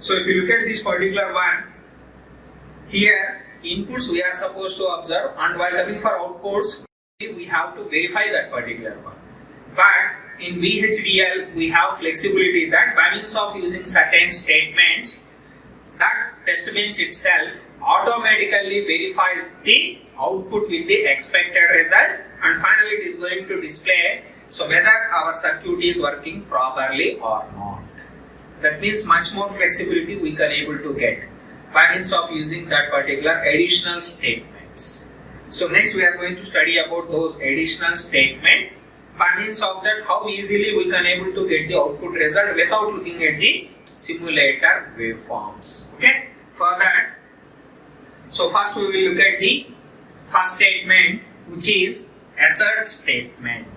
So if you look at this particular one, here inputs we are supposed to observe, and while coming for outputs, we have to verify that particular one. But in VHDL, we have flexibility that by means of using certain statements, that test bench itself automatically verifies the output with the expected result, and finally it is going to display so whether our circuit is working properly or not. That means much more flexibility we can able to get by means of using that particular additional statements. So next we are going to study about those additional statements. By means of that, how easily we can able to get the output result without looking at the simulator waveforms. Okay. For that, so first we will look at the first statement, which is assert statement.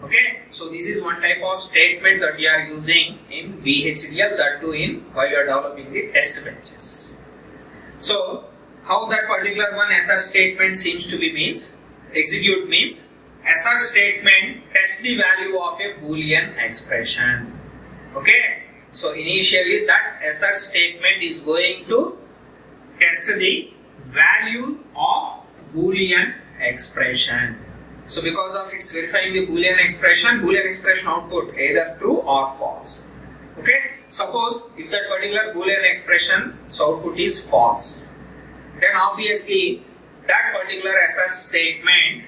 Okay. So this is one type of statement that we are using in VHDL, that too in while you are developing the test benches. So how that particular one assert statement seems to be means, execute means, assert statement test the value of a Boolean expression. Okay. So initially that assert statement is going to test the value of Boolean expression. So because of its verifying the Boolean expression output either true or false. Okay. Suppose if that particular Boolean expression so output is false, then obviously that particular assert statement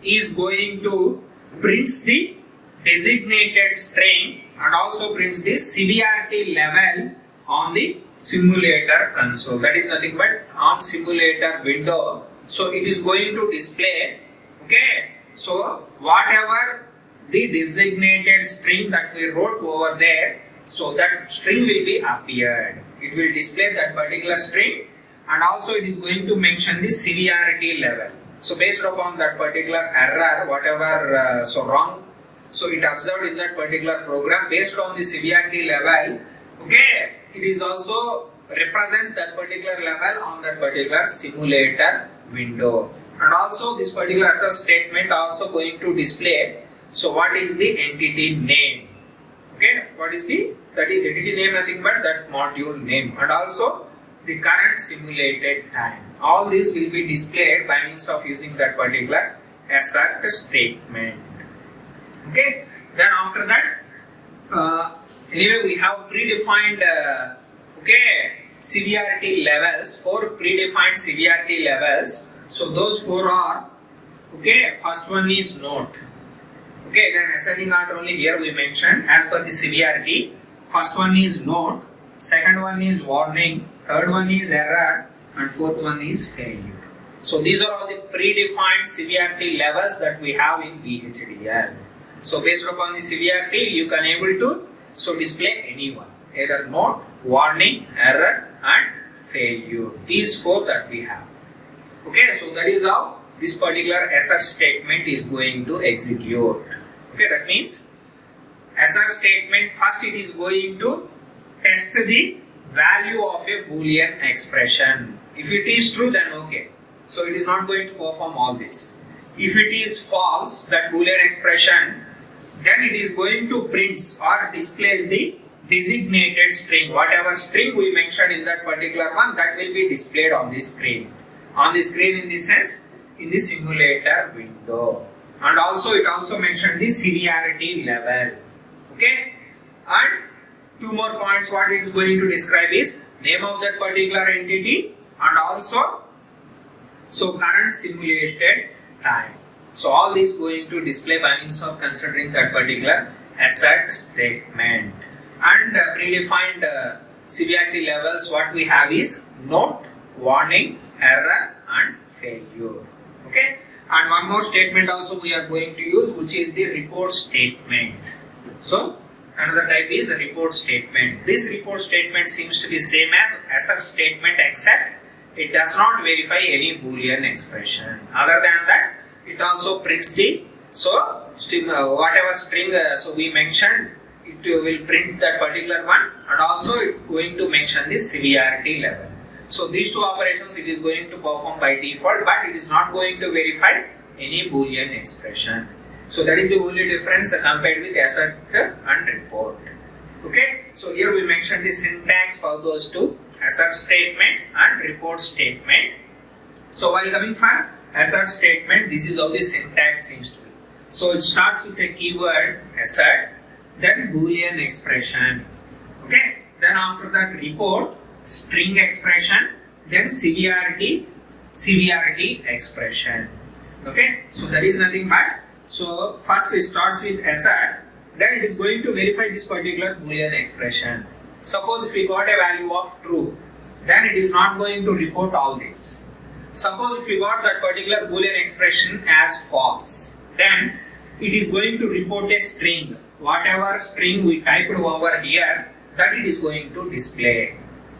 is going to print the designated string and also prints the severity level on the simulator console. That is nothing but on simulator window. So it is going to display. Okay. So whatever the designated string that we wrote over there, so that string will be appeared. It will display that particular string, and also it is going to mention the severity level. So based upon that particular error, whatever wrong, so it observed in that particular program based on the severity level, okay, it is also represents that particular level on that particular simulator window. And also this particular assert statement also going to display, so what is the entity name, okay, what is the, that is entity name nothing but that module name, and also the current simulated time. All these will be displayed by means of using that particular assert statement. Okay. Then after that, anyway we have predefined severity levels, 4 predefined severity levels. So those 4 are, okay, first one is note. Okay, then ascending order only here we mentioned as per the severity. First one is note, second one is warning, third one is error, and fourth one is failure. So these are all the predefined severity levels that we have in VHDL. So based upon the severity, you can able to display any one, either note, warning, error, and failure. These 4 that we have. Okay, so that is how this particular assert statement is going to execute. Okay, that means assert statement first it is going to test the value of a Boolean expression. If it is true, then okay. So it is not going to perform all this. If it is false, that Boolean expression, then it is going to print or displays the designated string. Whatever string we mentioned in that particular one, that will be displayed on the screen. On the screen in the sense, in the simulator window. And also it also mentioned the severity level. Okay. And 2 more points what it is going to describe is name of that particular entity and also current simulated time. So all these going to display by means of considering that particular assert statement. And predefined severity levels what we have is note, warning, error, and failure. Okay. And one more statement also we are going to use, which is the report statement. So another type is a report statement. This report statement seems to be same as assert statement, except it does not verify any Boolean expression. Other than that, it also prints the whatever string we mentioned, it will print that particular one, and also it going to mention the severity level. So these 2 operations it is going to perform by default, but it is not going to verify any Boolean expression. So that is the only difference compared with assert and report. Okay. so here we mentioned the syntax for those two, assert statement and report statement. So while coming for assert statement, this is how the syntax seems to be. So it starts with a keyword assert, then boolean expression, okay, then after that report, string expression, then severity expression, okay. So that is nothing but, so first it starts with assert, then it is going to verify this particular boolean expression. Suppose if we got a value of true, then it is not going to report all this. Suppose if we got that particular boolean expression as false, then it is going to report a string. Whatever string we typed over here, that it is going to display.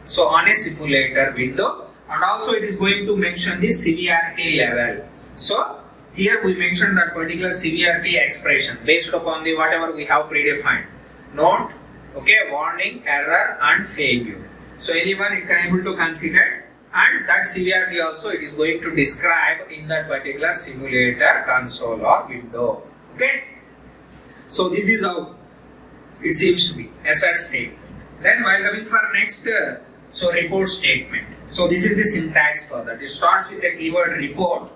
So on a simulator window, and also it is going to mention the severity level. So here we mentioned that particular severity expression based upon the whatever we have predefined. Note, okay, warning, error and failure. So anyone it can able to consider, and that severity also it is going to describe in that particular simulator console or window. Okay. So this is how it seems to be assert statement. Then while coming for next, so report statement. So this is the syntax for that. It starts with a keyword report,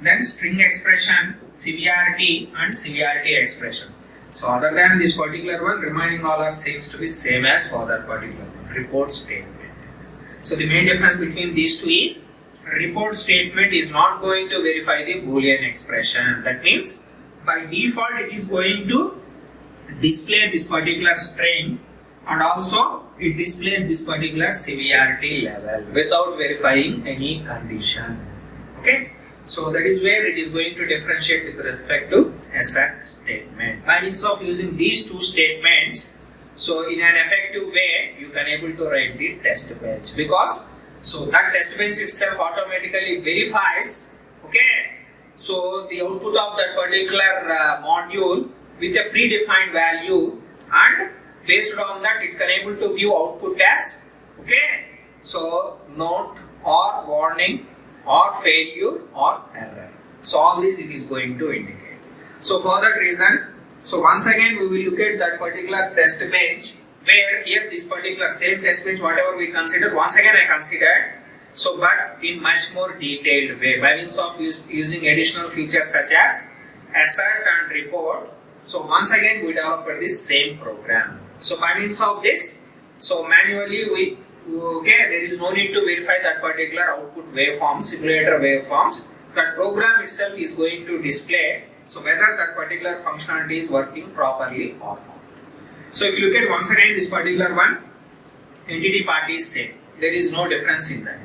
then string expression, severity and severity expression. So other than this particular one, remaining all are seems to be same as for that particular one, report statement. So the main difference between these two is report statement is not going to verify the boolean expression. That means by default it is going to display this particular string, and also it displays this particular severity level without verifying any condition. Okay. So that is where it is going to differentiate with respect to assert statement. By means of using these two statements, so in an effective way, you can able to write the test bench, because so that test bench itself automatically verifies, okay, so the output of that particular module with a predefined value, and based on that it can able to give output as, okay, so note or warning or failure or error. So all this it is going to indicate. So for that reason, so once again we will look at that particular test bench, where here this particular same test bench whatever we consider, once again I considered, so but in much more detailed way by means of using additional features such as assert and report. So once again we developed this same program. So by means of this, so manually we, okay, there is no need to verify that particular output waveform, simulator waveforms. That program itself is going to display, so whether that particular functionality is working properly or not. So if you look at once again this particular one, entity part is same. There is no difference in that.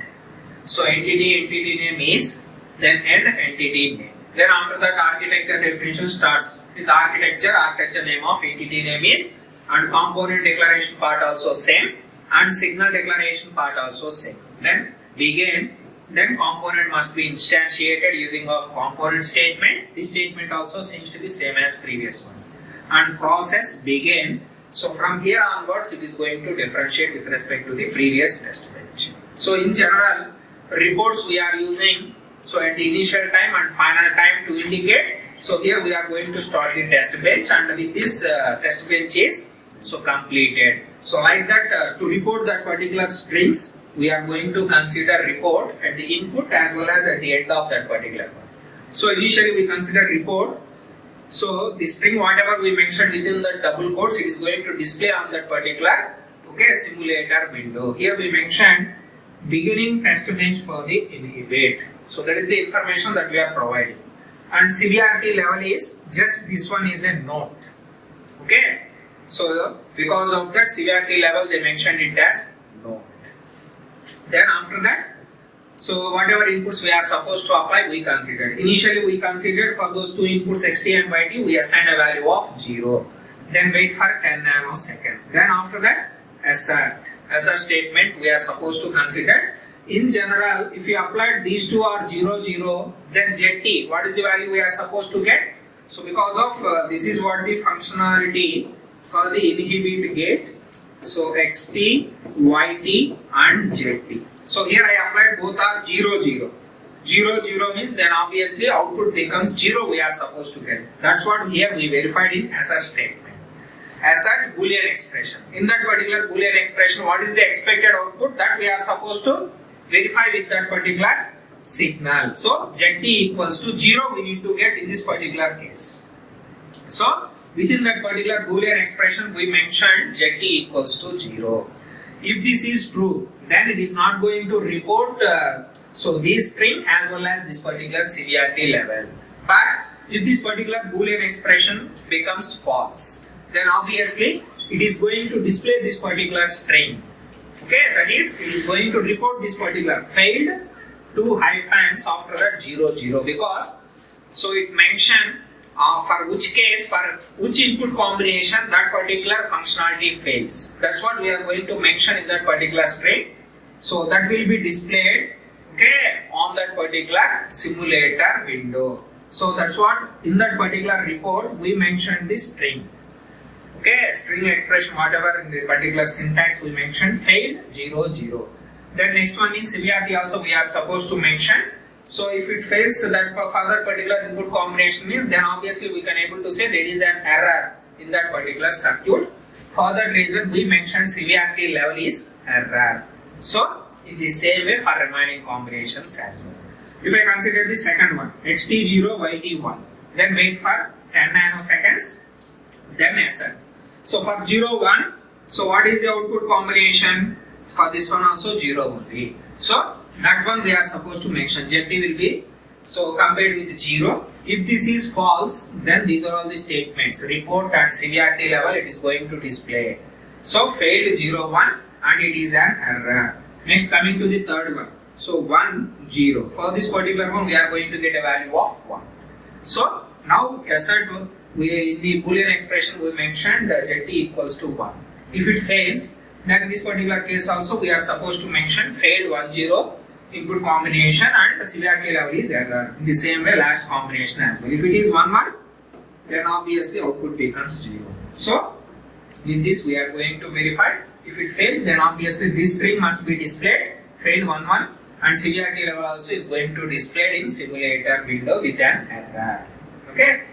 So entity name is, then end entity name. Then after that architecture definition starts with architecture name of entity name is, and component declaration part also same, and signal declaration part also same. Then begin, then component must be instantiated using of component statement. This statement also seems to be same as previous one. And process begin. So from here onwards it is going to differentiate with respect to the previous test bench. So in general, reports we are using, so at the initial time and final time to indicate. So here we are going to start the test bench, and with this test bench is so completed. So like that, to report that particular strings, we are going to consider report at the input as well as at the end of that particular one. So initially we consider report. So the string whatever we mentioned within the double quotes, it is going to display on that particular, okay, simulator window. Here we mentioned beginning test bench for the inhibit. So that is the information that we are providing. And severity level is just this one is a note. Okay. So because of that severity level they mentioned it as note. Then after that, so whatever inputs we are supposed to apply we considered. Initially we considered for those two inputs xt and yt we assigned a value of 0. Then wait for 10 nanoseconds. Then after that assert statement we are supposed to consider. In general, if you applied these two are 0, 0, then zt, what is the value we are supposed to get? So because of this is what the functionality for the inhibit gate. So xt, yt and zt. So here I applied both are 0, 0. 0, 0 means then obviously output becomes 0 we are supposed to get. That's what here we verified in assert statement. assert Boolean expression. In that particular Boolean expression, what is the expected output that we are supposed to verify with that particular signal. So ZT equals to 0 we need to get in this particular case. So within that particular Boolean expression we mentioned ZT equals to 0. If this is true, then it is not going to report so this string as well as this particular severity level. But if this particular Boolean expression becomes false, then obviously it is going to display this particular string. Okay, that is, it is going to report this particular failed 2 hyphens after that 0 0 because so it mentioned for which case, for which input combination that particular functionality fails. That's what we are going to mention in that particular string. So that will be displayed, okay, on that particular simulator window. So that's what in that particular report we mentioned this string. Okay, string expression, whatever in the particular syntax we mentioned, failed 0 0. Then next one is severity also we are supposed to mention. So if it fails that further particular input combination means, then obviously we can able to say there is an error in that particular circuit. For that reason we mentioned severity level is error. So in the same way for remaining combinations as well. If I consider the second one, xt0 yt1, then wait for 10 nanoseconds, then assert. So for 0 1, so what is the output combination? For this one also 0 only. So that one we are supposed to mention. ZT will be so compared with 0. If this is false, then these are all the statements. Report and severity level it is going to display. So failed 0 1 and it is an error. Next coming to the third one. So 1 0. For this particular one we are going to get a value of 1. So now assert in the Boolean expression we mentioned ZT equals to 1. If it fails, then in this particular case also we are supposed to mention failed 1 0 input combination and the severity level is error. In the same way last combination as well. If it is 1 1, then obviously output becomes 0. So with this we are going to verify. If it fails, then obviously this string must be displayed failed 1 1 and severity level also is going to display in simulator window with an error. Okay.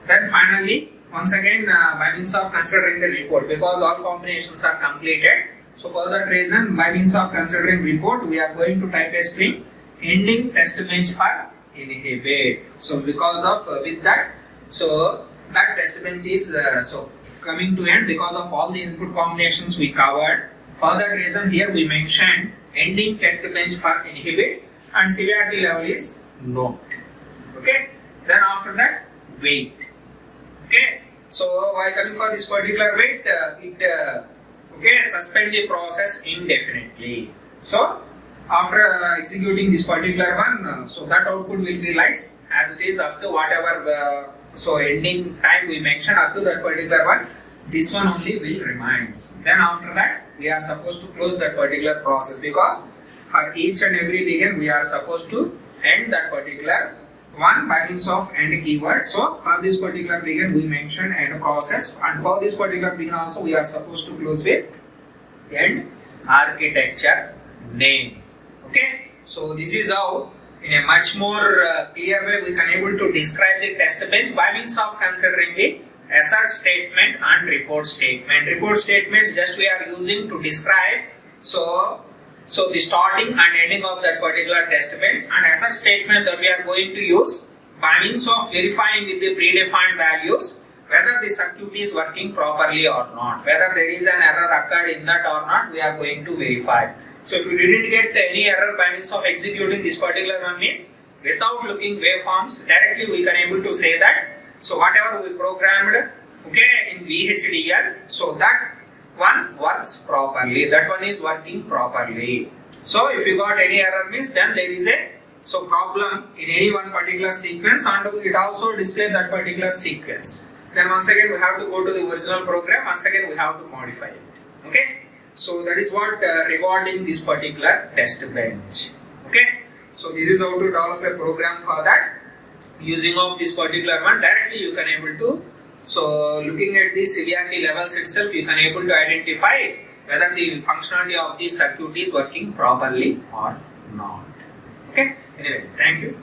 Then finally, once again by means of considering the report, because all combinations are completed, so for that reason by means of considering report we are going to type a string ending test bench for inhibit. So because of with that, so that test bench is so coming to end because of all the input combinations we covered. For that reason here we mentioned ending test bench for inhibit and severity level is not. Okay. Then after that wait. Okay. So while coming for this particular wait, okay, suspend the process indefinitely. So after executing this particular one, so that output will be lies as it is up to whatever so ending time we mentioned up to that particular one. This one only will remains. Then after that we are supposed to close that particular process because for each and every begin we are supposed to end that particular one by means of end keyword. So for this particular begin we mentioned end process, and for this particular begin also we are supposed to close with end architecture name. Okay, so this is how in a much more clear way we can able to describe the test bench by means of considering the assert statement and report statement. Report statements just we are using to describe so the starting and ending of that particular test bench, and assert statements that we are going to use by means of verifying with the predefined values whether the circuit is working properly or not, whether there is an error occurred in that or not, we are going to verify. So if you didn't get any error by means of executing this particular one means without looking waveforms directly we can able to say that so whatever we programmed okay in VHDL, so that one works properly, that one is working properly. So if you got any error means then there is a so problem in any one particular sequence and it also displays that particular sequence. Then once again we have to go to the original program, once again we have to modify it. Okay, so that is what regarding this particular test bench. Okay, so this is how to develop a program for that. Using of this particular one directly you can able to so looking at the severity levels itself you can able to identify whether the functionality of the circuit is working properly or not. Okay, anyway, thank you.